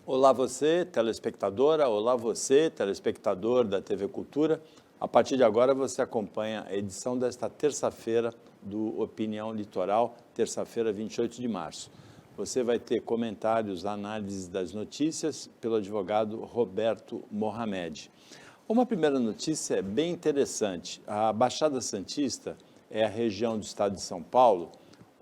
Olá você, telespectadora, olá você, telespectador da TV Cultura. A partir de agora você acompanha a edição desta terça-feira do Opinião Litoral, terça-feira, 28 de março. Você vai ter comentários, análises das notícias pelo advogado Roberto Mohamed. Uma primeira notícia é bem interessante. A Baixada Santista é a região do estado de São Paulo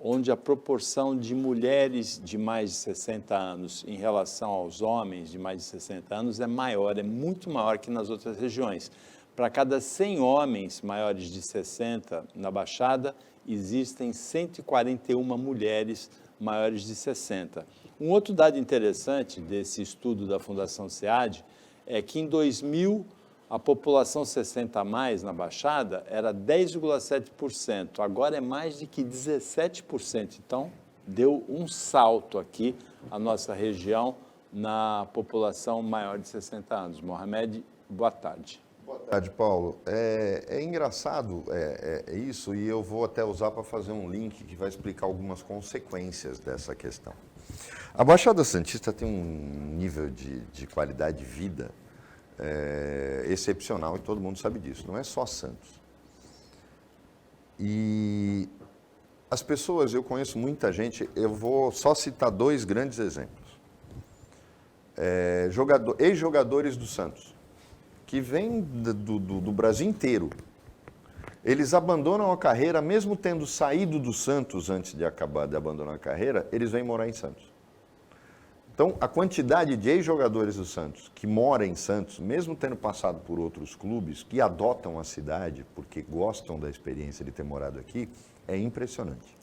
onde a proporção de mulheres de mais de 60 anos em relação aos homens de mais de 60 anos é maior, é muito maior que nas outras regiões. Para cada 100 homens maiores de 60 na Baixada, existem 141 mulheres maiores de 60. Um outro dado interessante desse estudo da Fundação SEAD é que em 2000, a população 60 a mais na Baixada era 10,7%, agora é mais de que 17%. Então, deu um salto aqui a nossa região na população maior de 60 anos. Mohamed, boa tarde. Boa tarde, Paulo. É engraçado isso, e eu vou até usar para fazer um link que vai explicar algumas consequências dessa questão. A Baixada Santista tem um nível de qualidade de vida excepcional, e todo mundo sabe disso, não é só Santos. E as pessoas, eu conheço muita gente, eu vou só citar dois grandes exemplos. Ex-jogadores do Santos, que vêm do Brasil inteiro. Eles abandonam a carreira, mesmo tendo saído do Santos antes de acabar de abandonar a carreira, eles vêm morar em Santos. Então, a quantidade de ex-jogadores do Santos que moram em Santos, mesmo tendo passado por outros clubes, que adotam a cidade porque gostam da experiência de ter morado aqui, é impressionante.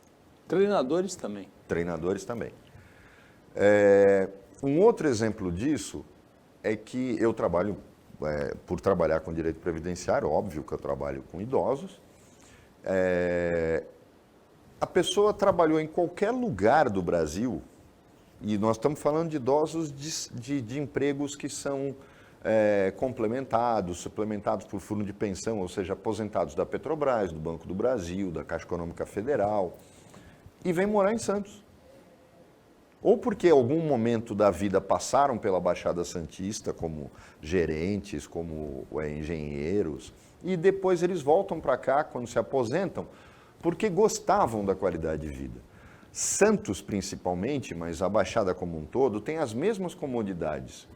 Treinadores também. Treinadores também. Um outro exemplo disso é que eu trabalho, por trabalhar com direito previdenciário, óbvio que eu trabalho com idosos. A pessoa trabalhou em qualquer lugar do Brasil. E nós estamos falando de idosos de empregos que são complementados, suplementados por fundo de pensão, ou seja, aposentados da Petrobras, do Banco do Brasil, da Caixa Econômica Federal, e vêm morar em Santos. Ou porque em algum momento da vida passaram pela Baixada Santista como gerentes, como engenheiros, e depois eles voltam para cá quando se aposentam, porque gostavam da qualidade de vida. Santos, principalmente, mas a Baixada como um todo, tem as mesmas comodidades,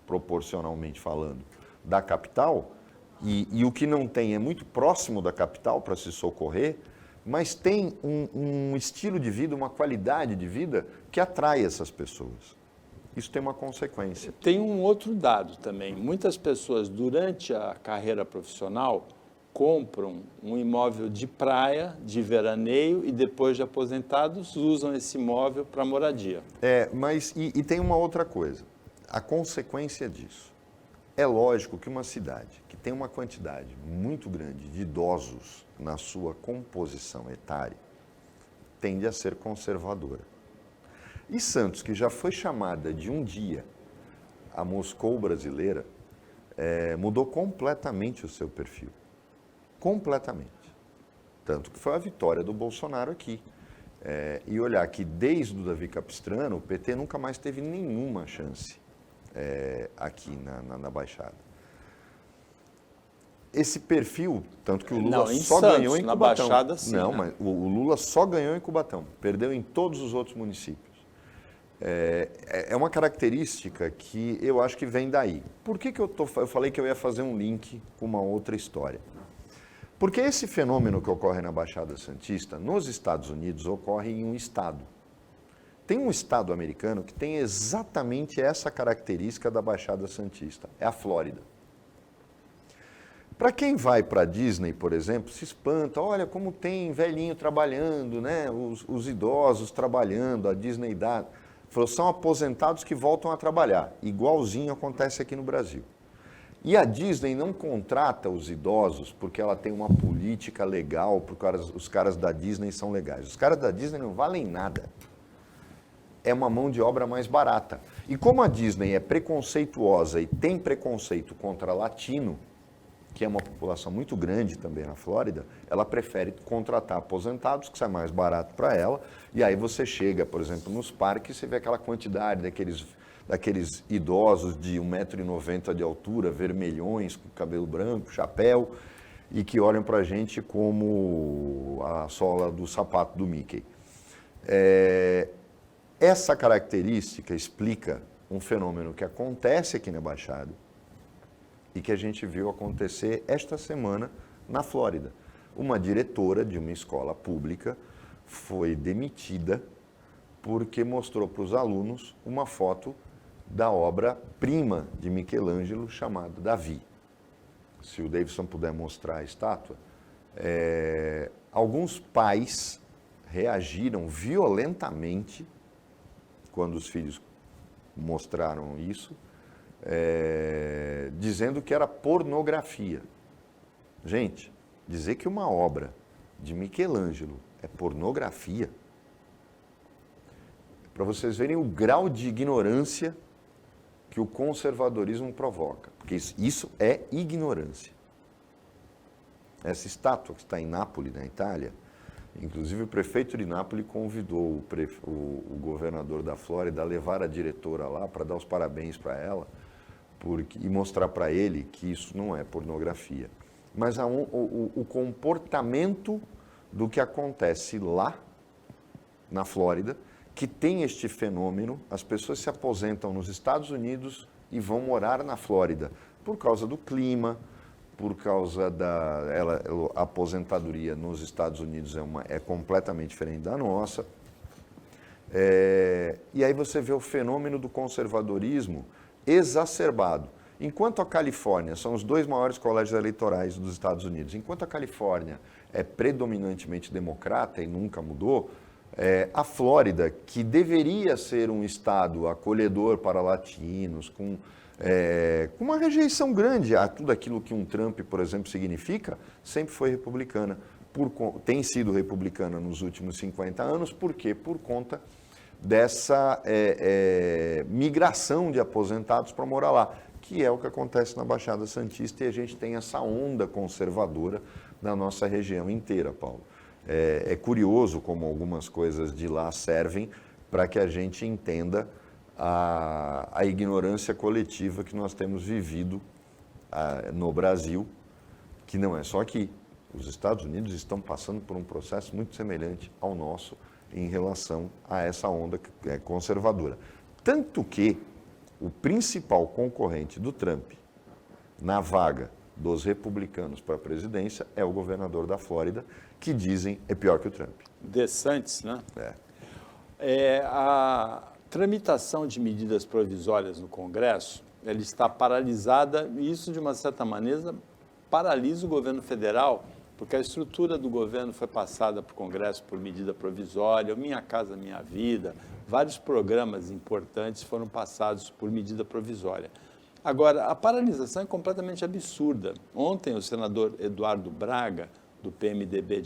proporcionalmente falando, da capital, e o que não tem é muito próximo da capital para se socorrer, mas tem um estilo de vida, uma qualidade de vida que atrai essas pessoas. Isso tem uma consequência. Tem um outro dado também. Muitas pessoas, durante a carreira profissional, compram um imóvel de praia, de veraneio, e depois de aposentados usam esse imóvel para moradia. Mas tem uma outra coisa. A consequência disso. É lógico que uma cidade que tem uma quantidade muito grande de idosos na sua composição etária tende a ser conservadora. E Santos, que já foi chamada de um dia a Moscou brasileira, mudou completamente o seu perfil. Completamente. Tanto que foi a vitória do Bolsonaro aqui. E olhar que desde o Davi Capistrano, o PT nunca mais teve nenhuma chance aqui na Baixada. Esse perfil, tanto que o Lula ganhou em Cubatão. Na Baixada, sim. Não, mas o Lula só ganhou em Cubatão, perdeu em todos os outros municípios. É uma característica que eu acho que vem daí. Por que eu falei que eu ia fazer um link com uma outra história? Porque esse fenômeno que ocorre na Baixada Santista, nos Estados Unidos, ocorre em um estado. Tem um estado americano que tem exatamente essa característica da Baixada Santista, é a Flórida. Para quem vai para a Disney, por exemplo, se espanta, olha como tem velhinho trabalhando, né? Os idosos trabalhando, a Disney dá. São aposentados que voltam a trabalhar, igualzinho acontece aqui no Brasil. E a Disney não contrata os idosos porque ela tem uma política legal, porque os caras da Disney são legais. Os caras da Disney não valem nada. É uma mão de obra mais barata. E como a Disney é preconceituosa e tem preconceito contra latino, que é uma população muito grande também na Flórida, ela prefere contratar aposentados, que sai mais barato para ela, e aí você chega, por exemplo, nos parques, você vê aquela quantidade daqueles daqueles idosos de 1,90 m de altura, vermelhões, com cabelo branco, chapéu, e que olham para a gente como a sola do sapato do Mickey. Essa característica explica um fenômeno que acontece aqui na Baixada e que a gente viu acontecer esta semana na Flórida. Uma diretora de uma escola pública foi demitida porque mostrou para os alunos uma foto da obra-prima de Michelangelo chamada Davi. Se o Davidson puder mostrar a estátua, alguns pais reagiram violentamente quando os filhos mostraram isso, dizendo que era pornografia. Gente, dizer que uma obra de Michelangelo é pornografia, para vocês verem o grau de ignorância que o conservadorismo provoca, porque isso é ignorância. Essa estátua que está em Nápoles, na Itália, inclusive o prefeito de Nápoles convidou o governador da Flórida a levar a diretora lá para dar os parabéns para ela e mostrar para ele que isso não é pornografia. Mas o comportamento do que acontece lá na Flórida, que tem este fenômeno, as pessoas se aposentam nos Estados Unidos e vão morar na Flórida por causa do clima, por causa a aposentadoria nos Estados Unidos é completamente diferente da nossa. E aí você vê o fenômeno do conservadorismo exacerbado. Enquanto a Califórnia, são os dois maiores colégios eleitorais dos Estados Unidos, enquanto a Califórnia é predominantemente democrata e nunca mudou, a Flórida, que deveria ser um estado acolhedor para latinos, com uma rejeição grande a tudo aquilo que um Trump, por exemplo, significa, sempre foi republicana. Tem sido republicana nos últimos 50 anos, por quê? Por conta dessa migração de aposentados para morar lá, que é o que acontece na Baixada Santista, e a gente tem essa onda conservadora na nossa região inteira, Paulo. É curioso como algumas coisas de lá servem para que a gente entenda a ignorância coletiva que nós temos vivido no Brasil, que não é só aqui. Os Estados Unidos estão passando por um processo muito semelhante ao nosso em relação a essa onda conservadora. Tanto que o principal concorrente do Trump na vaga dos republicanos para a presidência é o governador da Flórida, que dizem é pior que o Trump. DeSantis, né? A tramitação de medidas provisórias no Congresso, ela está paralisada, e isso, de uma certa maneira, paralisa o governo federal, porque a estrutura do governo foi passada para o Congresso por medida provisória, o Minha Casa Minha Vida, vários programas importantes foram passados por medida provisória. Agora, a paralisação é completamente absurda. Ontem, o senador Eduardo Braga, do PMDB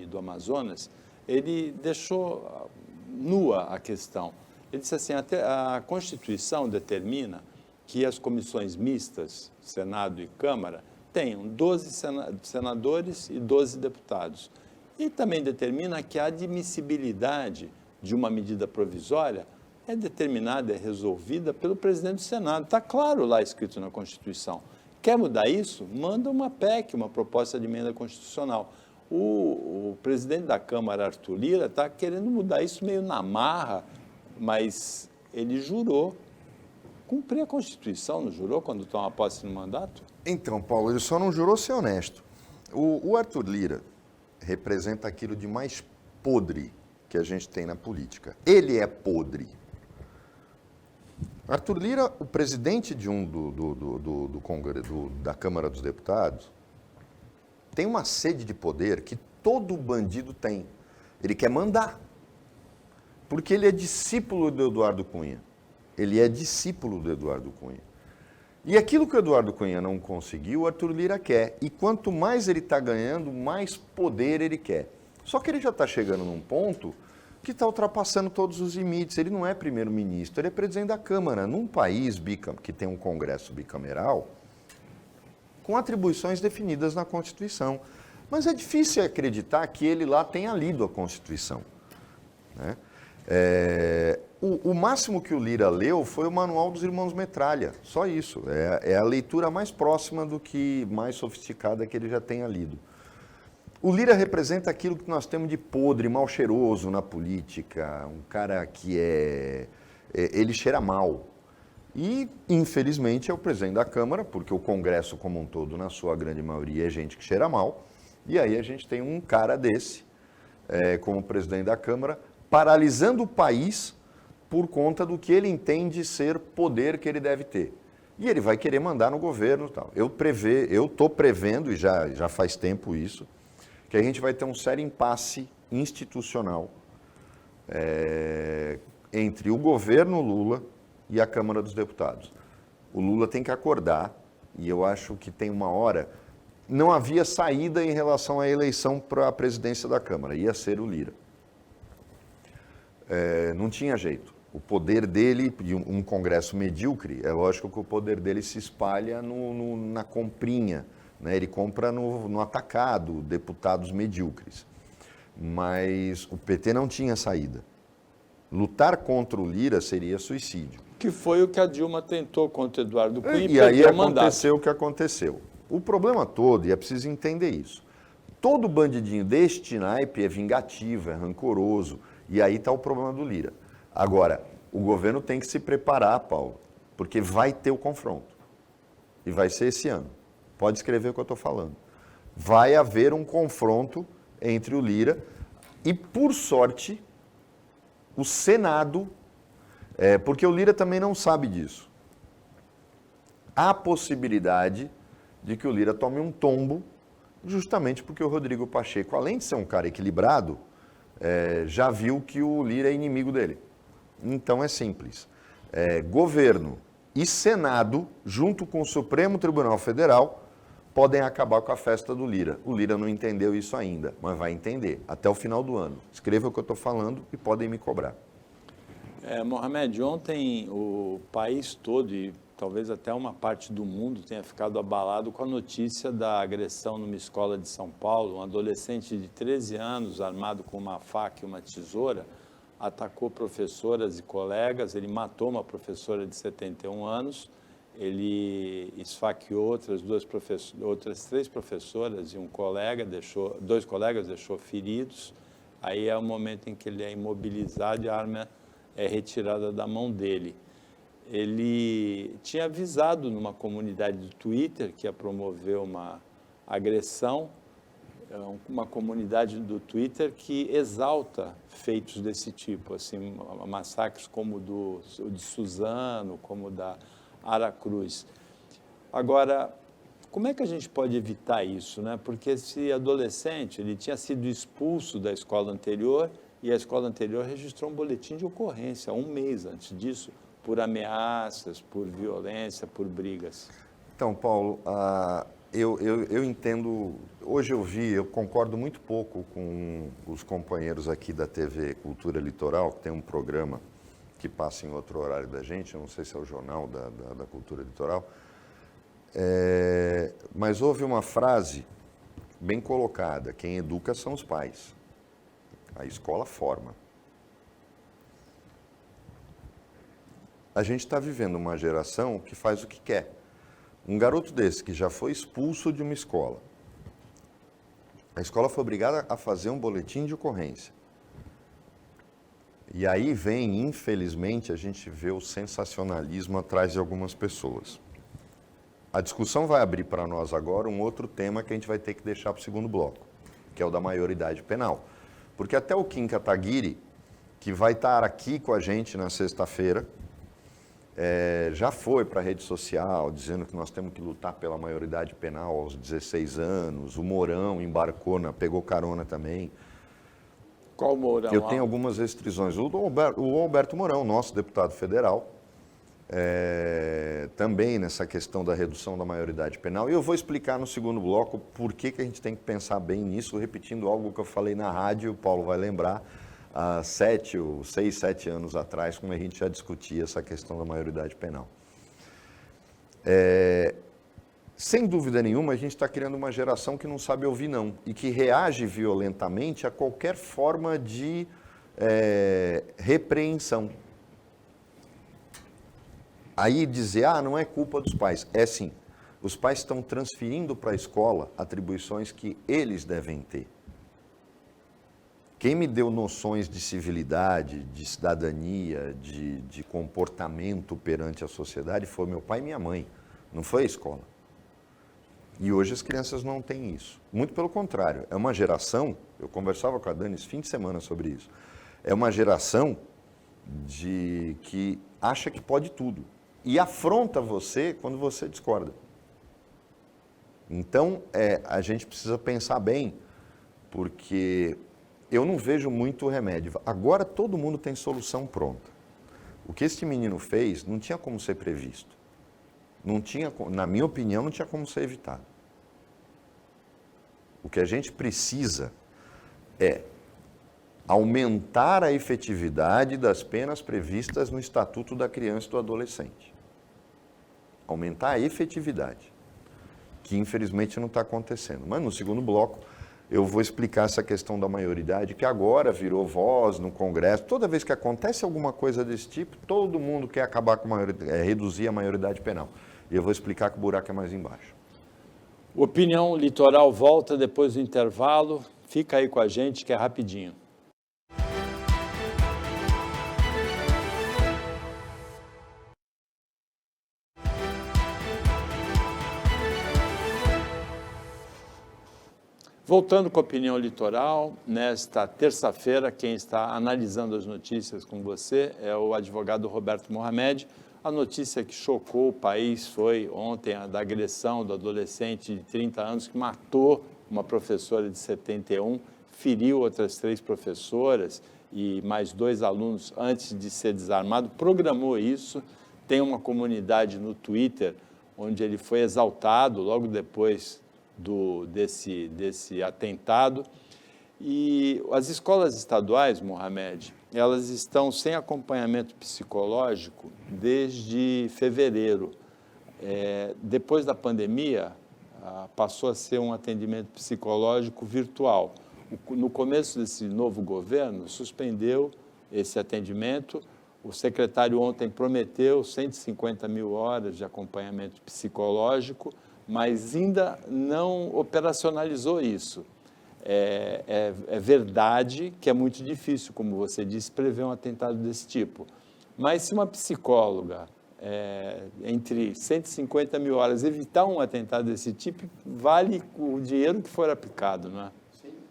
do Amazonas, ele deixou nua a questão. Ele disse assim, a Constituição determina que as comissões mistas, Senado e Câmara, tenham 12 senadores e 12 deputados. E também determina que a admissibilidade de uma medida provisória é determinada, é resolvida pelo presidente do Senado. Está claro lá escrito na Constituição. Quer mudar isso? Manda uma PEC, uma proposta de emenda constitucional. O presidente da Câmara, Arthur Lira, está querendo mudar isso meio na marra, mas ele jurou cumprir a Constituição, não jurou quando toma posse no mandato? Então, Paulo, ele só não jurou ser honesto. O Arthur Lira representa aquilo de mais podre que a gente tem na política. Ele é podre. Arthur Lira, o presidente de do Congresso, da Câmara dos Deputados, tem uma sede de poder que todo bandido tem. Ele quer mandar. Porque ele é discípulo do Eduardo Cunha. Ele é discípulo do Eduardo Cunha. E aquilo que o Eduardo Cunha não conseguiu, o Arthur Lira quer. E quanto mais ele está ganhando, mais poder ele quer. Só que ele já está chegando num ponto que está ultrapassando todos os limites. Ele não é primeiro-ministro, ele é presidente da Câmara. Num país que tem um Congresso bicameral, com atribuições definidas na Constituição. Mas é difícil acreditar que ele lá tenha lido a Constituição, né? O máximo que o Lira leu foi o Manual dos Irmãos Metralha, só isso. É a leitura mais próxima do que mais sofisticada que ele já tenha lido. O Lira representa aquilo que nós temos de podre, mal cheiroso na política, um cara que ele cheira mal. E, infelizmente, é o presidente da Câmara, porque o Congresso como um todo, na sua grande maioria, é gente que cheira mal. E aí a gente tem um cara desse, como presidente da Câmara, paralisando o país por conta do que ele entende ser poder que ele deve ter. E ele vai querer mandar no governo e tal. Eu estou prevendo, e já faz tempo isso, que a gente vai ter um sério impasse institucional entre o governo Lula e a Câmara dos Deputados. O Lula tem que acordar, e eu acho que tem uma hora... Não havia saída em relação à eleição para a presidência da Câmara, ia ser o Lira. Não tinha jeito. O poder dele, de um Congresso medíocre, é lógico que o poder dele se espalha na comprinha, né? Ele compra no atacado deputados medíocres. Mas o PT não tinha saída. Lutar contra o Lira seria suicídio. Que foi o que a Dilma tentou contra o Eduardo Cunha e aí aconteceu o que aconteceu. O problema todo, e é preciso entender isso, todo bandidinho deste naipe é vingativo, é rancoroso, e aí está o problema do Lira. Agora, o governo tem que se preparar, Paulo, porque vai ter o confronto. E vai ser esse ano. Pode escrever o que eu estou falando. Vai haver um confronto entre o Lira e, por sorte, o Senado, porque o Lira também não sabe disso. Há possibilidade de que o Lira tome um tombo, justamente porque o Rodrigo Pacheco, além de ser um cara equilibrado, já viu que o Lira é inimigo dele. Então é simples. Governo e Senado, junto com o Supremo Tribunal Federal, podem acabar com a festa do Lira. O Lira não entendeu isso ainda, mas vai entender até o final do ano. Escreva o que eu estou falando e podem me cobrar. Mohamed, ontem o país todo e talvez até uma parte do mundo tenha ficado abalado com a notícia da agressão numa escola de São Paulo. Um adolescente de 13 anos, armado com uma faca e uma tesoura, atacou professoras e colegas. Ele matou uma professora de 71 anos, ele esfaqueou outras 3 professoras e um colega, dois colegas deixou feridos. Aí é o momento em que ele é imobilizado e a arma é retirada da mão dele. Ele tinha avisado numa comunidade do Twitter que ia promover uma agressão, uma comunidade do Twitter que exalta feitos desse tipo, assim, massacres como o de Suzano, como o da Aracruz. Agora, como é que a gente pode evitar isso, né? Porque esse adolescente, ele tinha sido expulso da escola anterior e a escola anterior registrou um boletim de ocorrência 1 mês antes disso, por ameaças, por violência, por brigas. Então, Paulo, eu entendo, hoje eu concordo muito pouco com os companheiros aqui da TV Cultura Litoral, que tem um programa que passa em outro horário da gente, eu não sei se é o Jornal da Cultura Litoral, mas houve uma frase bem colocada: quem educa são os pais, a escola forma. A gente está vivendo uma geração que faz o que quer. Um garoto desse que já foi expulso de uma escola, a escola foi obrigada a fazer um boletim de ocorrência. E aí vem, infelizmente, a gente vê o sensacionalismo atrás de algumas pessoas. A discussão vai abrir para nós agora um outro tema que a gente vai ter que deixar para o segundo bloco, que é o da maioridade penal. Porque até o Kim Kataguiri, que vai estar aqui com a gente na sexta-feira, já foi para a rede social dizendo que nós temos que lutar pela maioridade penal aos 16 anos. O Mourão embarcou, pegou carona também. Qual Mourão? Eu tenho algumas restrições. O Alberto Mourão, nosso deputado federal, também nessa questão da redução da maioridade penal. E eu vou explicar no segundo bloco por que a gente tem que pensar bem nisso, repetindo algo que eu falei na rádio, o Paulo vai lembrar, há 6, 7 anos atrás, quando a gente já discutia essa questão da maioridade penal. Sem dúvida nenhuma, a gente está criando uma geração que não sabe ouvir não, e que reage violentamente a qualquer forma de repreensão. Aí dizer, não é culpa dos pais. É sim. Os pais estão transferindo para a escola atribuições que eles devem ter. Quem me deu noções de civilidade, de cidadania, de comportamento perante a sociedade foi meu pai e minha mãe, não foi a escola. E hoje as crianças não têm isso. Muito pelo contrário, é uma geração, eu conversava com a Dani esse fim de semana sobre isso, é uma geração que acha que pode tudo e afronta você quando você discorda. Então, a gente precisa pensar bem, porque eu não vejo muito remédio. Agora todo mundo tem solução pronta. O que este menino fez não tinha como ser previsto. Não tinha, na minha opinião, não tinha como ser evitado. O que a gente precisa é aumentar a efetividade das penas previstas no Estatuto da Criança e do Adolescente. Aumentar a efetividade, que infelizmente não está acontecendo. Mas no segundo bloco eu vou explicar essa questão da maioridade, que agora virou voz no Congresso. Toda vez que acontece alguma coisa desse tipo, todo mundo quer acabar com reduzir a maioridade penal. E eu vou explicar que o buraco é mais embaixo. Opinião Litoral volta depois do intervalo. Fica aí com a gente que é rapidinho. Voltando com a Opinião Litoral, nesta terça-feira, quem está analisando as notícias com você é o advogado Roberto Mohamed. A notícia que chocou o país foi ontem a da agressão do adolescente de 30 anos que matou uma professora de 71, feriu outras 3 professoras e mais 2 alunos antes de ser desarmado, programou isso. Tem uma comunidade no Twitter onde ele foi exaltado logo depois desse atentado. E as escolas estaduais, Mohamed, elas estão sem acompanhamento psicológico desde fevereiro. Depois da pandemia, passou a ser um atendimento psicológico virtual. No começo desse novo governo, suspendeu esse atendimento. O secretário ontem prometeu 150 mil horas de acompanhamento psicológico, mas ainda não operacionalizou isso. É verdade que é muito difícil, como você disse, prever um atentado desse tipo. Mas se uma psicóloga, entre 150 mil horas, evitar um atentado desse tipo, vale o dinheiro que for aplicado, não é?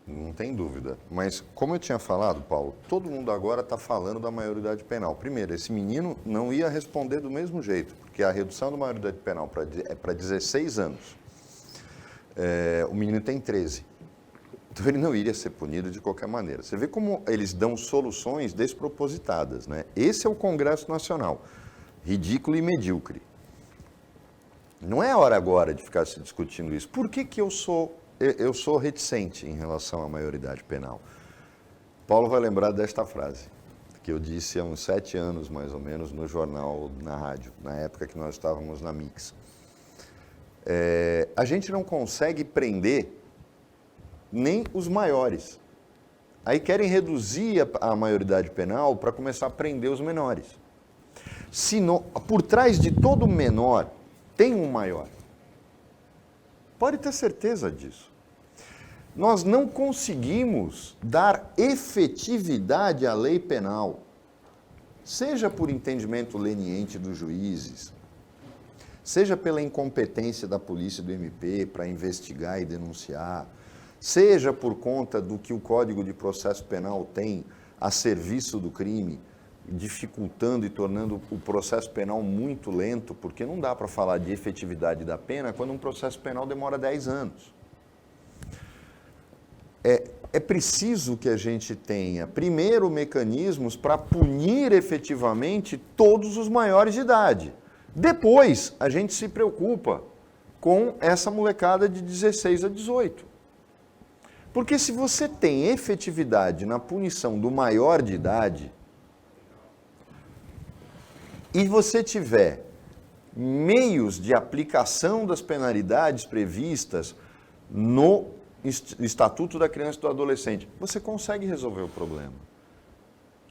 Não tem dúvida. Mas, como eu tinha falado, Paulo, todo mundo agora está falando da maioridade penal. Primeiro, esse menino não ia responder do mesmo jeito, porque a redução da maioridade penal é para 16 anos. O menino tem 13. Então, ele não iria ser punido de qualquer maneira. Você vê como eles dão soluções despropositadas, né? Esse é o Congresso Nacional. Ridículo e medíocre. Não é hora agora de ficar se discutindo isso. Por que eu sou reticente em relação à maioridade penal? Paulo vai lembrar desta frase, que eu disse há uns 7 anos, mais ou menos, no jornal, na rádio, na época que nós estávamos na Mix. A gente não consegue prender nem os maiores. Aí querem reduzir a maioridade penal para começar a prender os menores. Por trás de todo menor tem um maior. Pode ter certeza disso. Nós não conseguimos dar efetividade à lei penal, seja por entendimento leniente dos juízes, seja pela incompetência da polícia e do MP para investigar e denunciar, seja por conta do que o Código de Processo Penal tem a serviço do crime, dificultando e tornando o processo penal muito lento, porque não dá para falar de efetividade da pena quando um processo penal demora 10 anos. É preciso que a gente tenha, primeiro, mecanismos para punir efetivamente todos os maiores de idade. Depois, a gente se preocupa com essa molecada de 16 a 18. Porque se você tem efetividade na punição do maior de idade, e você tiver meios de aplicação das penalidades previstas no Estatuto da Criança e do Adolescente, você consegue resolver o problema.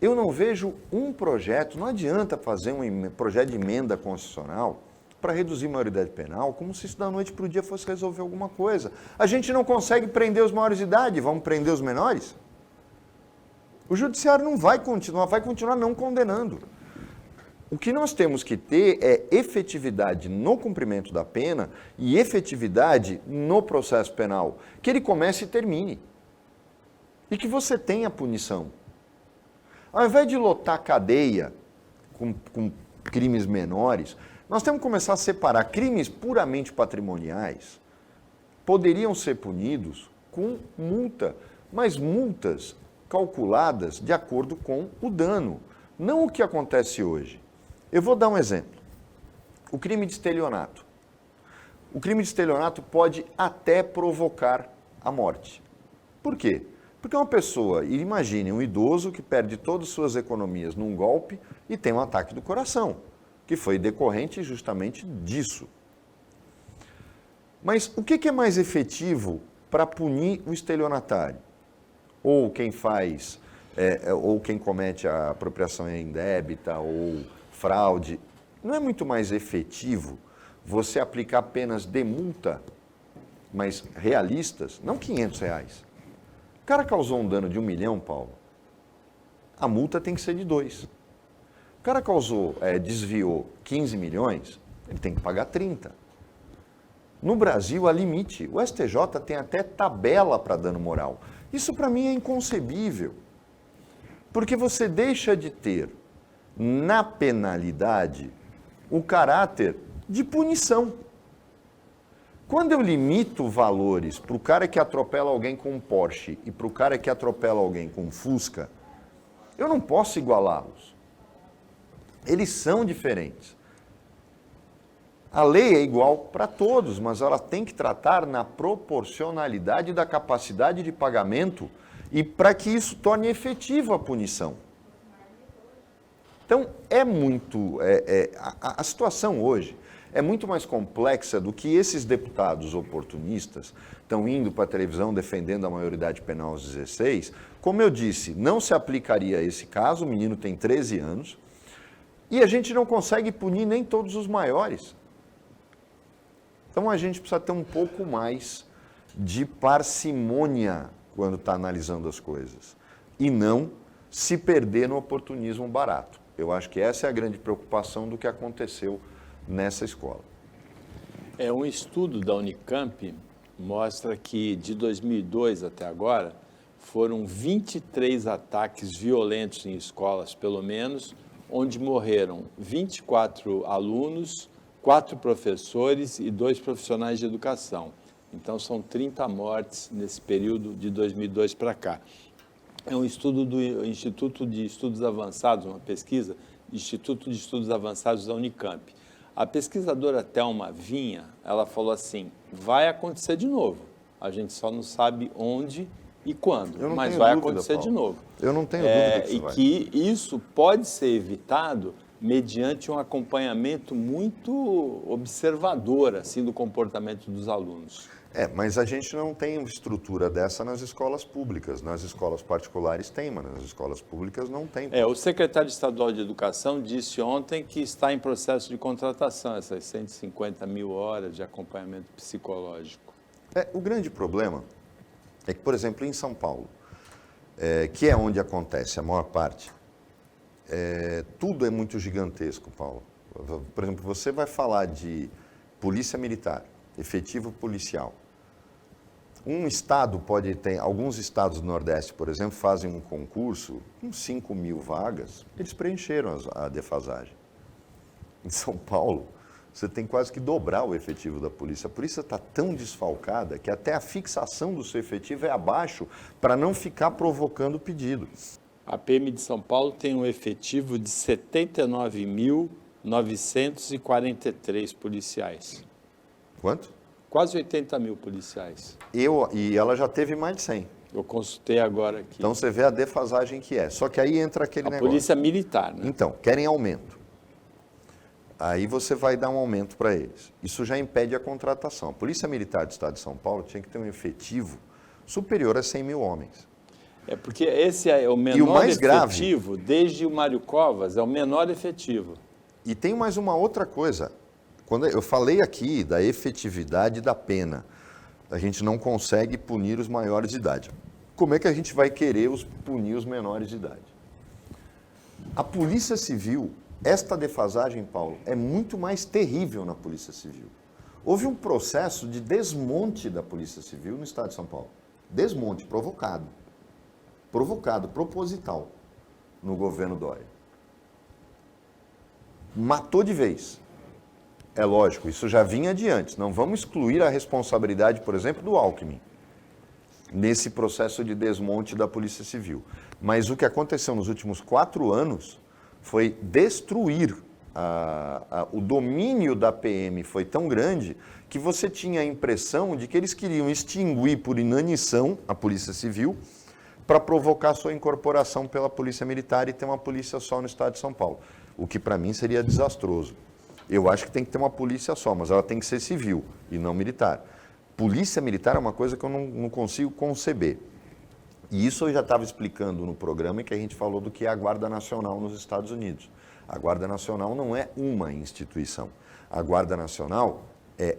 Eu não vejo um projeto, não adianta fazer um projeto de emenda constitucional para reduzir a maioridade penal, como se isso da noite para o dia fosse resolver alguma coisa. A gente não consegue prender os maiores de idade, vamos prender os menores? O judiciário não vai continuar não condenando. O que nós temos que ter é efetividade no cumprimento da pena e efetividade no processo penal, que ele comece e termine. E que você tenha punição. Ao invés de lotar cadeia com crimes menores, nós temos que começar a separar crimes puramente patrimoniais, poderiam ser punidos com multa, mas multas calculadas de acordo com o dano, não o que acontece hoje. Eu vou dar um exemplo. O crime de estelionato. O crime de estelionato pode até provocar a morte. Por quê? Porque uma pessoa, imagine um idoso que perde todas as suas economias num golpe e tem um ataque do coração, que foi decorrente justamente disso. Mas o que é mais efetivo para punir o estelionatário? Ou quem faz, ou quem comete a apropriação indébita ou fraude? Não é muito mais efetivo você aplicar penas de multa, mas realistas, não R$500. O cara causou um dano de 1 milhão, Paulo, a multa tem que ser de 2. O cara desviou 15 milhões, ele tem que pagar 30. No Brasil, há limite. O STJ tem até tabela para dano moral. Isso, para mim, é inconcebível. Porque você deixa de ter, na penalidade, o caráter de punição. Quando eu limito valores para o cara que atropela alguém com um Porsche e para o cara que atropela alguém com um Fusca, eu não posso igualá-los. Eles são diferentes. A lei é igual para todos, mas ela tem que tratar na proporcionalidade da capacidade de pagamento e para que isso torne efetiva a punição. Então, a situação hoje é muito mais complexa do que esses deputados oportunistas estão indo para a televisão defendendo a maioridade penal aos 16. Como eu disse, não se aplicaria a esse caso, o menino tem 13 anos, e a gente não consegue punir nem todos os maiores. Então a gente precisa ter um pouco mais de parcimônia quando está analisando as coisas, e não se perder no oportunismo barato. Eu acho que essa é a grande preocupação do que aconteceu nessa escola. Um estudo da Unicamp mostra que de 2002 até agora foram 23 ataques violentos em escolas, pelo menos, onde morreram 24 alunos, 4 professores e 2 profissionais de educação. Então, são 30 mortes nesse período de 2002 para cá. É um estudo do Instituto de Estudos Avançados, uma pesquisa do Instituto de Estudos Avançados da Unicamp. A pesquisadora Thelma Vinha, ela falou assim, vai acontecer de novo. A gente só não sabe onde e quando, mas vai acontecer de novo. Eu não tenho dúvida que isso vai. E que isso pode ser evitado mediante um acompanhamento muito observador assim, do comportamento dos alunos. Mas a gente não tem estrutura dessa nas escolas públicas. Nas escolas particulares tem, mas nas escolas públicas não tem. O secretário estadual de Educação disse ontem que está em processo de contratação essas 150 mil horas de acompanhamento psicológico. O grande problema é que, por exemplo, em São Paulo, que é onde acontece a maior parte, tudo é muito gigantesco, Paulo. Por exemplo, você vai falar de polícia militar, efetivo policial. Um estado pode ter, alguns estados do Nordeste, por exemplo, fazem um concurso com 5 mil vagas, eles preencheram a defasagem. Em São Paulo, você tem quase que dobrar o efetivo da polícia. A polícia está tão desfalcada que até a fixação do seu efetivo é abaixo para não ficar provocando pedido. A PM de São Paulo tem um efetivo de 79.943 policiais. Quanto? Quase 80 mil policiais. E ela já teve mais de 100. Eu consultei agora aqui. Então você vê a defasagem que é. Só que aí entra aquele negócio. A polícia militar, né? Então, querem aumento. Aí você vai dar um aumento para eles. Isso já impede a contratação. A Polícia Militar do Estado de São Paulo tinha que ter um efetivo superior a 100 mil homens. É porque esse é o menor mais efetivo, desde o Mário Covas, é o menor efetivo. E tem mais uma outra coisa. Quando eu falei aqui da efetividade da pena, a gente não consegue punir os maiores de idade. Como é que a gente vai querer punir os menores de idade? A Polícia Civil, esta defasagem, Paulo, é muito mais terrível na Polícia Civil. Houve um processo de desmonte da Polícia Civil no estado de São Paulo. Desmonte, provocado. Provocado, proposital, no governo Dória. Matou de vez. É lógico, isso já vinha de antes. Não vamos excluir a responsabilidade, por exemplo, do Alckmin, nesse processo de desmonte da Polícia Civil. Mas o que aconteceu nos últimos 4 anos foi destruir o domínio da PM foi tão grande que você tinha a impressão de que eles queriam extinguir por inanição a Polícia Civil para provocar sua incorporação pela Polícia Militar e ter uma polícia só no estado de São Paulo, o que para mim seria desastroso. Eu acho que tem que ter uma polícia só, mas ela tem que ser civil e não militar. Polícia militar é uma coisa que eu não consigo conceber. E isso eu já estava explicando no programa em que a gente falou do que é a Guarda Nacional nos Estados Unidos. A Guarda Nacional não é uma instituição. A Guarda Nacional é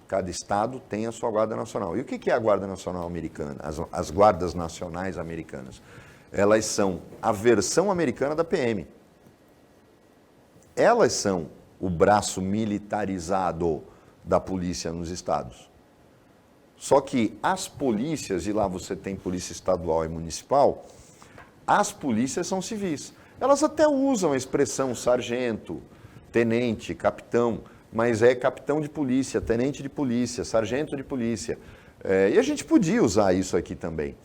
cada estado tem a sua Guarda Nacional. E o que é a Guarda Nacional americana? As Guardas Nacionais americanas. Elas são a versão americana da PM. Elas são o braço militarizado da polícia nos estados. Só que as polícias, e lá você tem polícia estadual e municipal, as polícias são civis. Elas até usam a expressão sargento, tenente, capitão, mas é capitão de polícia, tenente de polícia, sargento de polícia. E a gente podia usar isso aqui também,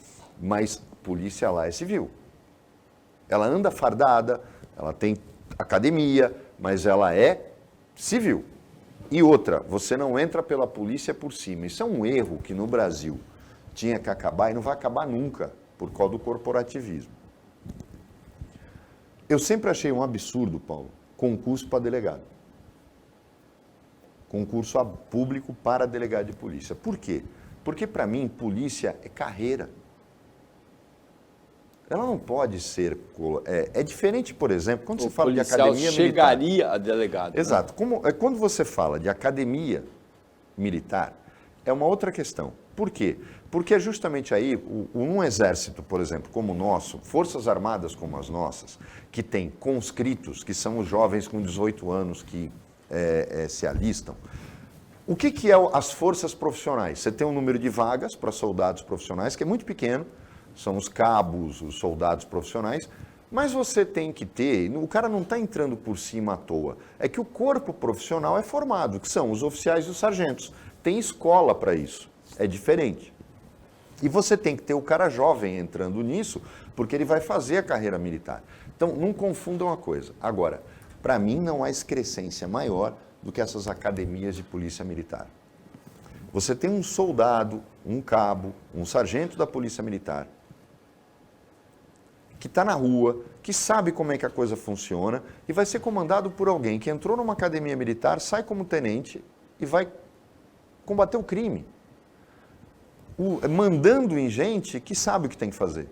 mas polícia lá é civil. Ela anda fardada, ela tem academia, mas ela é civil. E outra, você não entra pela polícia por cima. Isso é um erro que no Brasil tinha que acabar e não vai acabar nunca, por causa do corporativismo. Eu sempre achei um absurdo, Paulo, concurso para delegado. Concurso público para delegado de polícia. Por quê? Porque, para mim, polícia é carreira. Ela não pode ser... É diferente, por exemplo, quando você fala de academia militar... chegaria a delegado. Exato. Quando você fala de academia militar, é uma outra questão. Por quê? Porque é justamente aí, um exército, por exemplo, como o nosso, forças armadas como as nossas, que tem conscritos, que são os jovens com 18 anos que se alistam. O que é as forças profissionais? Você tem um número de vagas para soldados profissionais que é muito pequeno, são os cabos, os soldados profissionais, mas você tem que ter, o cara não está entrando por cima à toa, é que o corpo profissional é formado, que são os oficiais e os sargentos. Tem escola para isso, é diferente. E você tem que ter o cara jovem entrando nisso, porque ele vai fazer a carreira militar. Então, não confundam a coisa. Agora, para mim não há excrescência maior do que essas academias de polícia militar. Você tem um soldado, um cabo, um sargento da polícia militar, que está na rua, que sabe como é que a coisa funciona e vai ser comandado por alguém que entrou numa academia militar, sai como tenente e vai combater o crime. Mandando em gente que sabe o que tem que fazer.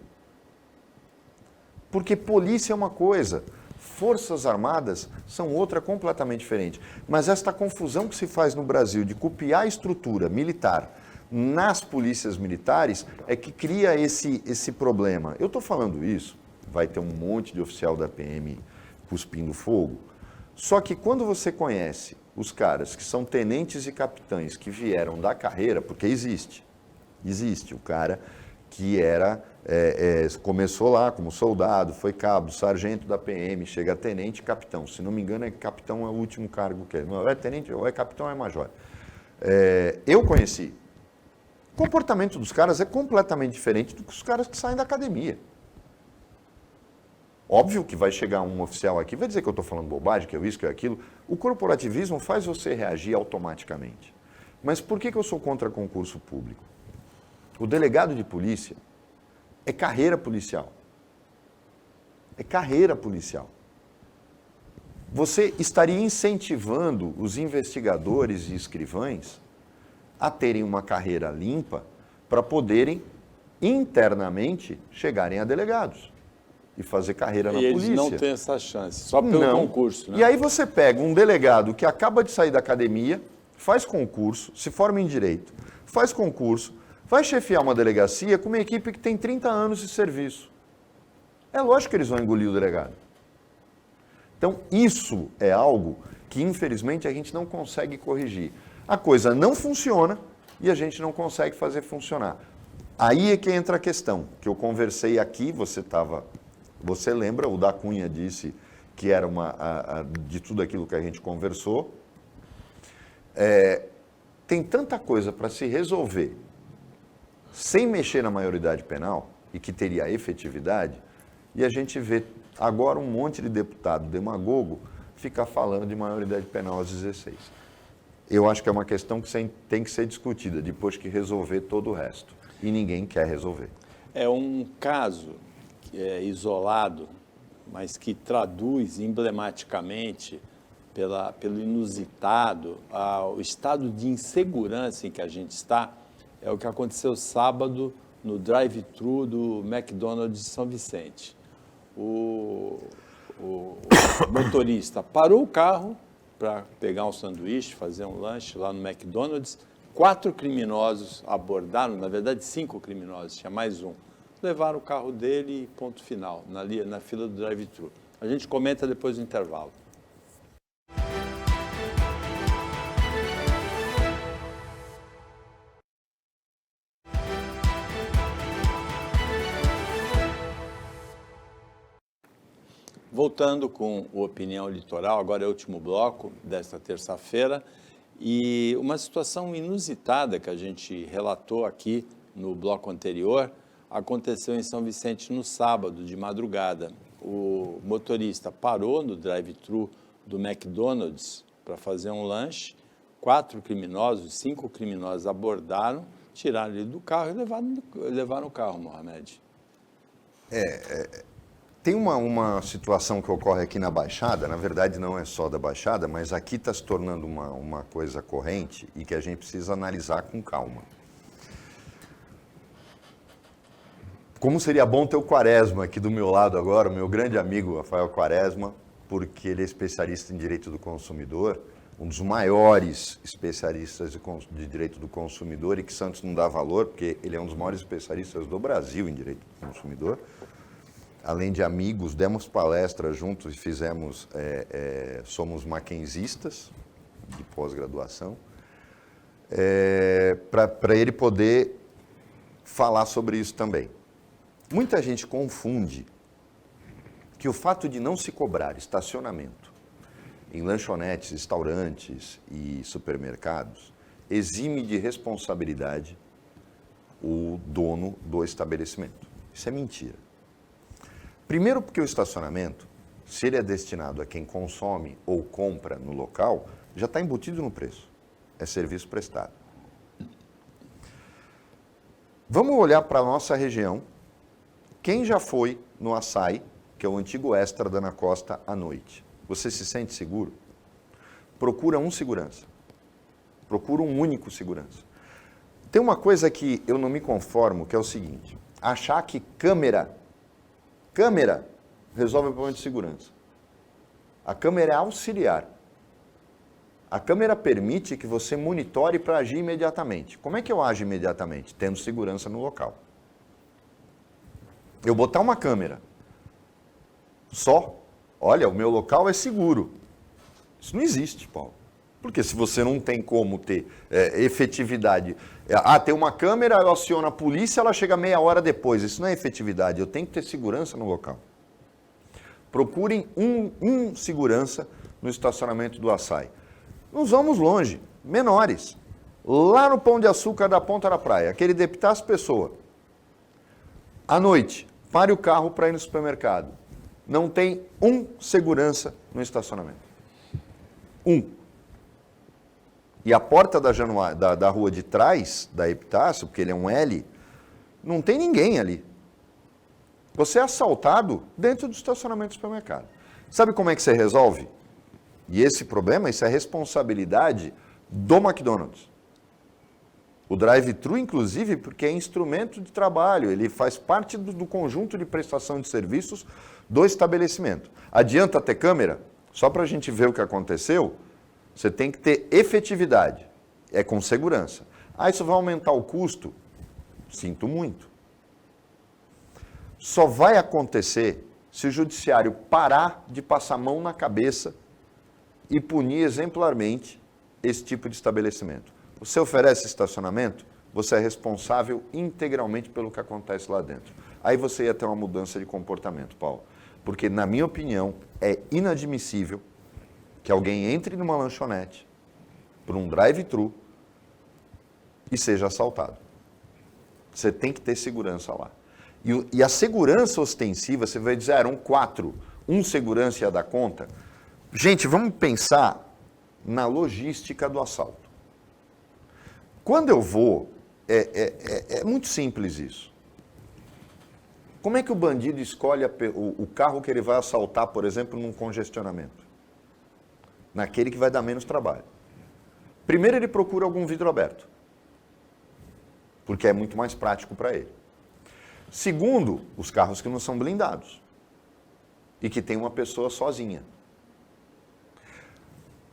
Porque polícia é uma coisa, forças armadas são outra completamente diferente. Mas esta confusão que se faz no Brasil de copiar a estrutura militar nas polícias militares é que cria esse problema. Eu estou falando isso, vai ter um monte de oficial da PM cuspindo fogo, só que quando você conhece os caras que são tenentes e capitães que vieram da carreira, porque existe o cara que começou lá como soldado, foi cabo, sargento da PM, chega a tenente e capitão. Se não me engano, capitão é o último cargo que é. Não é tenente, ou é capitão ou é major. Eu conheci. O comportamento dos caras é completamente diferente dos caras que saem da academia. Óbvio que vai chegar um oficial aqui, vai dizer que eu estou falando bobagem, que é isso, que é aquilo. O corporativismo faz você reagir automaticamente. Mas por que eu sou contra concurso público? O delegado de polícia é carreira policial. É carreira policial. Você estaria incentivando os investigadores e escrivães a terem uma carreira limpa para poderem internamente, chegarem a delegados e fazer carreira na polícia. E eles não têm essa chance, só pelo concurso, né? E aí você pega um delegado que acaba de sair da academia, faz concurso, se forma em direito, faz concurso, vai chefiar uma delegacia com uma equipe que tem 30 anos de serviço. É lógico que eles vão engolir o delegado. Então, isso é algo que, infelizmente, a gente não consegue corrigir. A coisa não funciona e a gente não consegue fazer funcionar. Aí é que entra a questão, que eu conversei aqui, você lembra, o da Cunha disse que era de tudo aquilo que a gente conversou. Tem tanta coisa para se resolver sem mexer na maioridade penal e que teria efetividade, e a gente vê agora um monte de deputado demagogo ficar falando de maioridade penal aos 16. Eu acho que é uma questão que tem que ser discutida depois que resolver todo o resto. E ninguém quer resolver. É um caso que é isolado, mas que traduz emblematicamente pelo inusitado, o estado de insegurança em que a gente está, é o que aconteceu sábado no drive-thru do McDonald's de São Vicente. O motorista parou o carro para pegar um sanduíche, fazer um lanche lá no McDonald's. 4 criminosos abordaram, na verdade 5 criminosos, tinha mais um. Levaram o carro dele e ponto final, na fila do drive-thru. A gente comenta depois do intervalo. Voltando com o Opinião Litoral, agora é o último bloco desta terça-feira, e uma situação inusitada que a gente relatou aqui no bloco anterior, aconteceu em São Vicente no sábado, de madrugada. O motorista parou no drive-thru do McDonald's para fazer um lanche, 5 criminosos abordaram, tiraram ele do carro e levaram o carro, Mohamed. Tem uma situação que ocorre aqui na Baixada, na verdade não é só da Baixada, mas aqui está se tornando uma coisa corrente e que a gente precisa analisar com calma. Como seria bom ter o Quaresma aqui do meu lado agora, o meu grande amigo Rafael Quaresma, porque ele é especialista em direito do consumidor, um dos maiores especialistas de direito do consumidor, e que Santos não dá valor, porque ele é um dos maiores especialistas do Brasil em direito do consumidor. Além de amigos, demos palestras juntos e fizemos, somos mackenzistas de pós-graduação, para ele poder falar sobre isso também. Muita gente confunde que o fato de não se cobrar estacionamento em lanchonetes, restaurantes e supermercados exime de responsabilidade o dono do estabelecimento. Isso é mentira. Primeiro porque o estacionamento, se ele é destinado a quem consome ou compra no local, já está embutido no preço. É serviço prestado. Vamos olhar para a nossa região. Quem já foi no Açaí, que é o antigo Extra da Ana Costa, à noite? Você se sente seguro? Procura um segurança. Procura um único segurança. Tem uma coisa que eu não me conformo, que é o seguinte: achar que câmera resolve o problema de segurança. A câmera é auxiliar. A câmera permite que você monitore para agir imediatamente. Como é que eu ajo imediatamente? Tendo segurança no local. Eu botar uma câmera só, olha, o meu local é seguro. Isso não existe, Paulo. Porque se você não tem como ter efetividade... tem uma câmera, eu aciono a polícia, ela chega meia hora depois. Isso não é efetividade, eu tenho que ter segurança no local. Procurem um segurança no estacionamento do Açaí. Nós vamos longe, menores. Lá no Pão de Açúcar da Ponta da Praia, aquele de Epitácio Pessoa. À noite, pare o carro para ir no supermercado. Não tem um segurança no estacionamento. E a porta da rua de trás, da Epitácio, porque ele é um L, não tem ninguém ali. Você é assaltado dentro do estacionamento do supermercado. Sabe como é que você resolve? E esse problema, isso é responsabilidade do McDonald's. O drive-thru, inclusive, porque é instrumento de trabalho, ele faz parte do conjunto de prestação de serviços do estabelecimento. Adianta ter câmera? Só para a gente ver o que aconteceu, você tem que ter efetividade, é com segurança. Ah, isso vai aumentar o custo? Sinto muito. Só vai acontecer se o judiciário parar de passar a mão na cabeça e punir exemplarmente esse tipo de estabelecimento. Você oferece estacionamento, você é responsável integralmente pelo que acontece lá dentro. Aí você ia ter uma mudança de comportamento, Paulo. Porque, na minha opinião, é inadmissível que alguém entre numa lanchonete, por um drive-thru, e seja assaltado. Você tem que ter segurança lá. E a segurança ostensiva, você vai dizer, eram 4, um segurança ia dar conta. Gente, vamos pensar na logística do assalto. Quando eu vou, é muito simples isso. Como é que o bandido escolhe o carro que ele vai assaltar, por exemplo, num congestionamento? Naquele que vai dar menos trabalho. Primeiro, ele procura algum vidro aberto, porque é muito mais prático para ele. Segundo, os carros que não são blindados e que tem uma pessoa sozinha.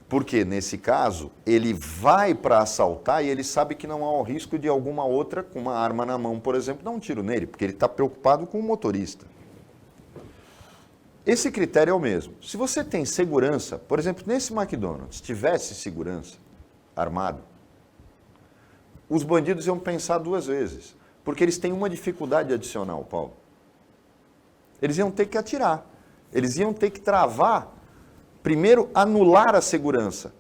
Porque, nesse caso, ele vai para assaltar e ele sabe que não há o risco de alguma outra, com uma arma na mão, por exemplo, dar um tiro nele, porque ele está preocupado com o motorista. Esse critério é o mesmo. Se você tem segurança, por exemplo, nesse McDonald's, tivesse segurança armado, os bandidos iam pensar 2 vezes, porque eles têm uma dificuldade adicional, Paulo. Eles iam ter que atirar, eles iam ter que travar, primeiro anular a segurança,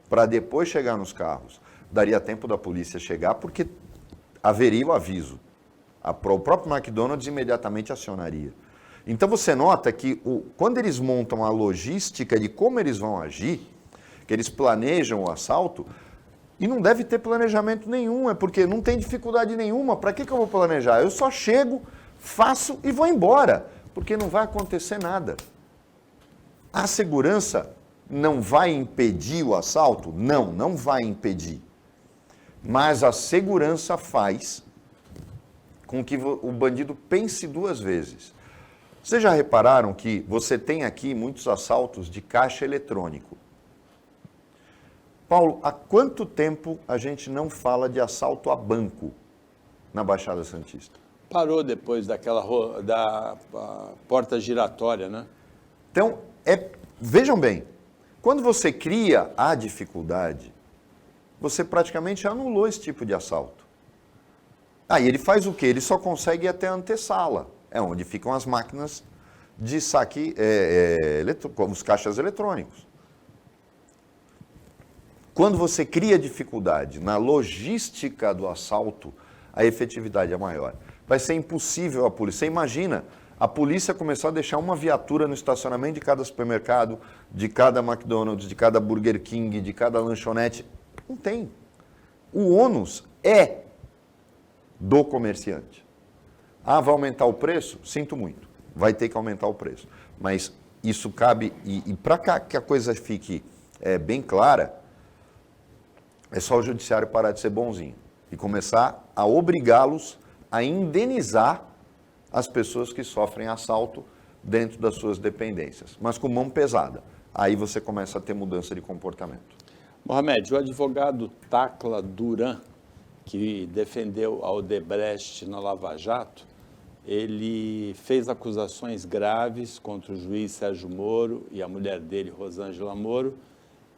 para depois chegar nos carros. Daria tempo da polícia chegar, porque haveria o aviso. O próprio McDonald's imediatamente acionaria. Então você nota que quando eles montam a logística de como eles vão agir, que eles planejam o assalto, e não deve ter planejamento nenhum, é porque não tem dificuldade nenhuma. Para que eu vou planejar? Eu só chego, faço e vou embora, porque não vai acontecer nada. A segurança não vai impedir o assalto? Não, não vai impedir. Mas a segurança faz com que o bandido pense 2 vezes. Vocês já repararam que você tem aqui muitos assaltos de caixa eletrônico? Paulo, há quanto tempo a gente não fala de assalto a banco na Baixada Santista? Parou depois da porta giratória, né? Então, vejam bem, quando você cria a dificuldade, você praticamente anulou esse tipo de assalto. Aí ele faz o quê? Ele só consegue ir até a antessala, é onde ficam as máquinas de saque, os caixas eletrônicos. Quando você cria dificuldade na logística do assalto, a efetividade é maior. Vai ser impossível a polícia. Você imagina a polícia começar a deixar uma viatura no estacionamento de cada supermercado, de cada McDonald's, de cada Burger King, de cada lanchonete. Não tem. O ônus é do comerciante. Ah, vai aumentar o preço? Sinto muito. Vai ter que aumentar o preço. Mas isso cabe, e para que a coisa fique bem clara, é só o judiciário parar de ser bonzinho e começar a obrigá-los a indenizar as pessoas que sofrem assalto dentro das suas dependências, mas com mão pesada. Aí você começa a ter mudança de comportamento. Mohamed, o advogado Tacla Duran, que defendeu a Odebrecht na Lava Jato, ele fez acusações graves contra o juiz Sérgio Moro e a mulher dele, Rosângela Moro,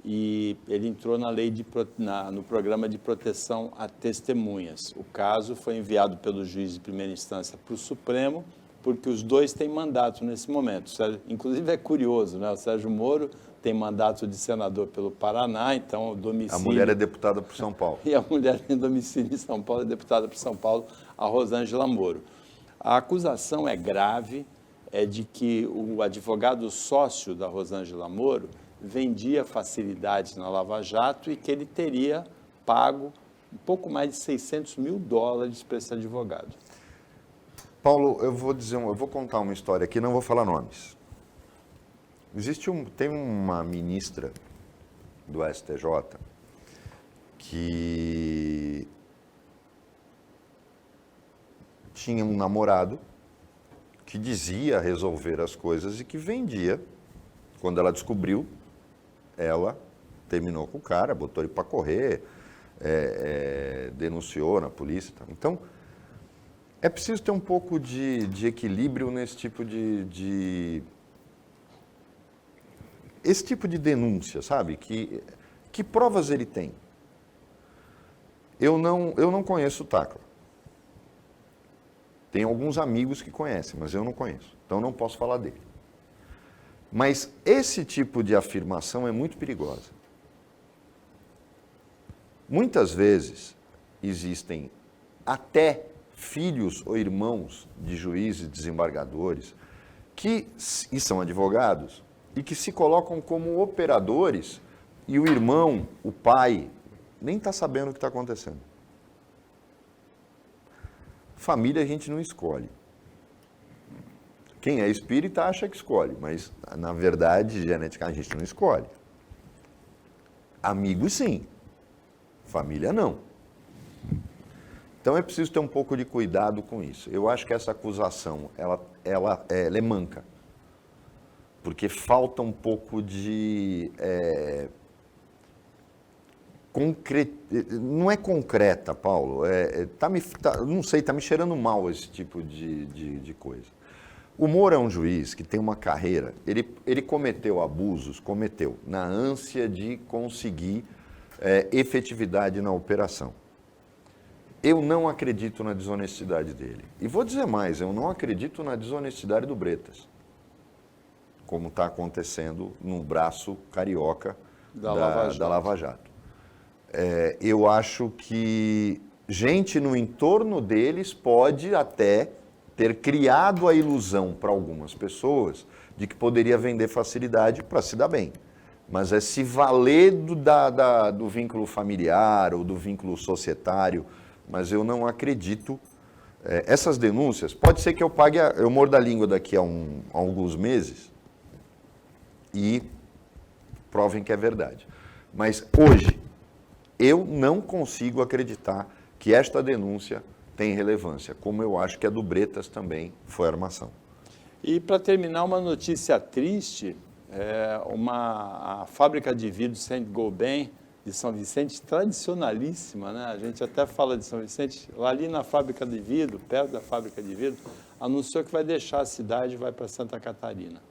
e ele entrou no programa de proteção a testemunhas. O caso foi enviado pelo juiz de primeira instância para o Supremo, porque os dois têm mandato nesse momento. Inclusive é curioso, né? O Sérgio Moro tem mandato de senador pelo Paraná, então o domicílio... A mulher é deputada por São Paulo. E a mulher tem domicílio em São Paulo, é deputada por São Paulo, a Rosângela Moro. A acusação é grave, é de que o advogado sócio da Rosângela Moro vendia facilidades na Lava Jato e que ele teria pago um pouco mais de $600 mil para esse advogado. Paulo, eu vou contar uma história aqui, não vou falar nomes. Tem uma ministra do STJ que tinha um namorado que dizia resolver as coisas e que vendia. Quando ela descobriu, ela terminou com o cara, botou ele para correr, denunciou na polícia. Então, é preciso ter um pouco de equilíbrio nesse tipo esse tipo de denúncia, sabe? Que provas ele tem? Eu não conheço o Tacla. Tem alguns amigos que conhecem, mas eu não conheço. Então não posso falar dele. Mas esse tipo de afirmação é muito perigosa. Muitas vezes existem até filhos ou irmãos de juízes e desembargadores e são advogados e que se colocam como operadores e o irmão, o pai, nem está sabendo o que está acontecendo. Família a gente não escolhe. Quem é espírita acha que escolhe, mas na verdade, geneticamente, a gente não escolhe. Amigos sim, família não. Então é preciso ter um pouco de cuidado com isso. Eu acho que essa acusação, ela é manca. Porque falta um pouco de... Não é concreta, Paulo. Não sei, está me cheirando mal esse tipo de coisa. O Moro é um juiz que tem uma carreira, ele cometeu abusos, na ânsia de conseguir efetividade na operação. Eu não acredito na desonestidade dele. E vou dizer mais, eu não acredito na desonestidade do Bretas, como está acontecendo no braço carioca da Lava Jato. Eu acho que gente no entorno deles pode até ter criado a ilusão para algumas pessoas de que poderia vender facilidade para se dar bem. Mas é se valer do vínculo familiar ou do vínculo societário, mas eu não acredito. Essas denúncias, pode ser que eu morda a língua daqui a alguns meses e provem que é verdade. Mas hoje, eu não consigo acreditar que esta denúncia tem relevância, como eu acho que a do Bretas também foi armação. E para terminar, uma notícia triste, a fábrica de vidro Saint-Gobain de São Vicente, tradicionalíssima, né? A gente até fala de São Vicente, lá ali na fábrica de vidro, perto da fábrica de vidro, anunciou que vai deixar a cidade e vai para Santa Catarina.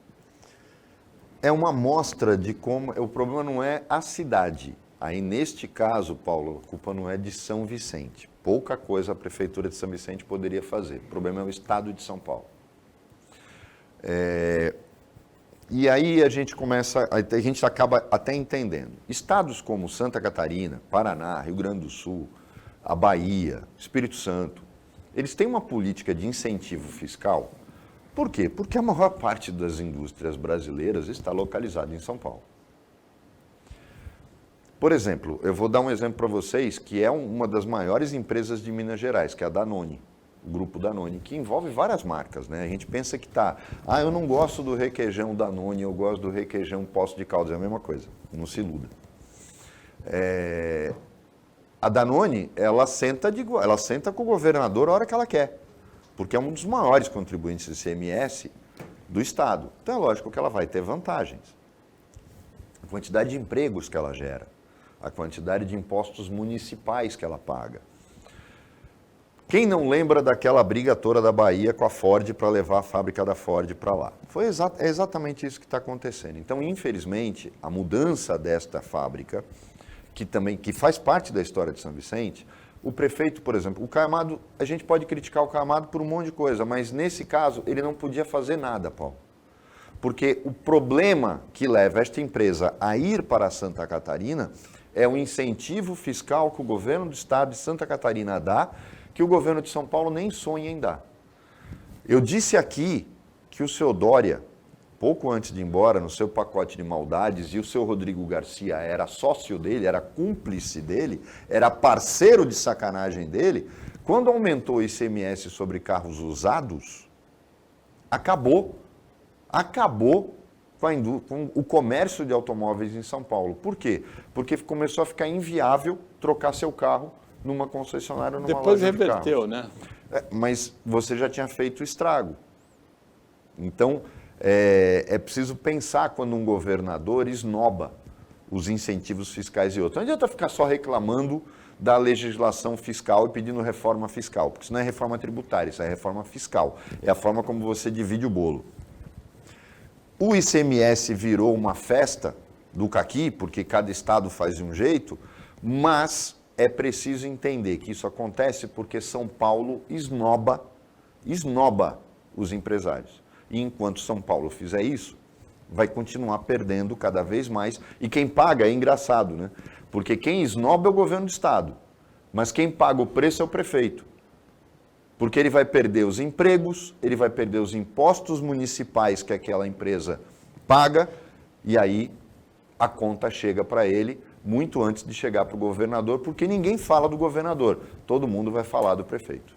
É uma amostra de como... O problema não é a cidade. Aí, neste caso, Paulo, a culpa não é de São Vicente. Pouca coisa a Prefeitura de São Vicente poderia fazer. O problema é o Estado de São Paulo. E aí a gente acaba até entendendo. Estados como Santa Catarina, Paraná, Rio Grande do Sul, a Bahia, Espírito Santo, eles têm uma política de incentivo fiscal. Por quê? Porque a maior parte das indústrias brasileiras está localizada em São Paulo. Por exemplo, eu vou dar um exemplo para vocês, que é uma das maiores empresas de Minas Gerais, que é a Danone, o grupo Danone, que envolve várias marcas, né? A gente pensa que eu não gosto do requeijão Danone, eu gosto do requeijão Poços de Caldas, é a mesma coisa, não se iluda. A Danone, ela senta com o governador a hora que ela quer, porque é um dos maiores contribuintes de ICMS do Estado. Então é lógico que ela vai ter vantagens. A quantidade de empregos que ela gera, a quantidade de impostos municipais que ela paga. Quem não lembra daquela briga toda da Bahia com a Ford para levar a fábrica da Ford para lá? É exatamente isso que está acontecendo. Então, infelizmente, a mudança desta fábrica, que faz parte da história de São Vicente, o prefeito, por exemplo, o Caamado, a gente pode criticar o Caamado por um monte de coisa, mas nesse caso ele não podia fazer nada, Paulo. Porque o problema que leva esta empresa a ir para Santa Catarina é o incentivo fiscal que o governo do estado de Santa Catarina dá, que o governo de São Paulo nem sonha em dar. Eu disse aqui que o seu Dória, pouco antes de ir embora, no seu pacote de maldades, e o seu Rodrigo Garcia era sócio dele, era cúmplice dele, era parceiro de sacanagem dele, quando aumentou o ICMS sobre carros usados, acabou com o comércio de automóveis em São Paulo. Por quê? Porque começou a ficar inviável trocar seu carro numa concessionária, numa Depois loja de reverteu, carros. né? Mas você já tinha feito o estrago. Então, é preciso pensar quando um governador esnoba os incentivos fiscais e outros. Não adianta ficar só reclamando da legislação fiscal e pedindo reforma fiscal, porque isso não é reforma tributária, isso é reforma fiscal. É a forma como você divide o bolo. O ICMS virou uma festa do caqui, porque cada estado faz de um jeito, mas é preciso entender que isso acontece porque São Paulo esnoba os empresários. E enquanto São Paulo fizer isso, vai continuar perdendo cada vez mais. E quem paga é engraçado, né? Porque quem esnoba é o governo do estado, mas quem paga o preço é o prefeito. Porque ele vai perder os empregos, ele vai perder os impostos municipais que aquela empresa paga, e aí a conta chega para ele muito antes de chegar para o governador, porque ninguém fala do governador, todo mundo vai falar do prefeito.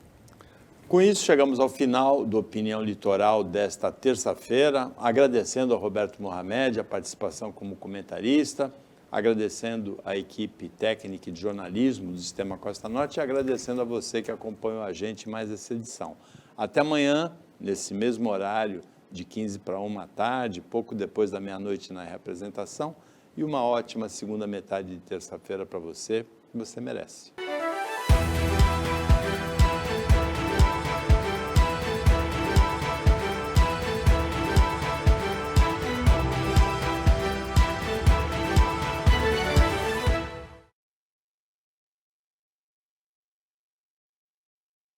Com isso, chegamos ao final do Opinião Litoral desta terça-feira, agradecendo ao Roberto Mohamed a participação como comentarista, agradecendo a equipe técnica de jornalismo do Sistema Costa Norte e agradecendo a você que acompanhou a gente em mais essa edição. Até amanhã, nesse mesmo horário, de 15 para 1 da tarde, pouco depois da meia-noite na reapresentação, e uma ótima segunda metade de terça-feira para você, que você merece.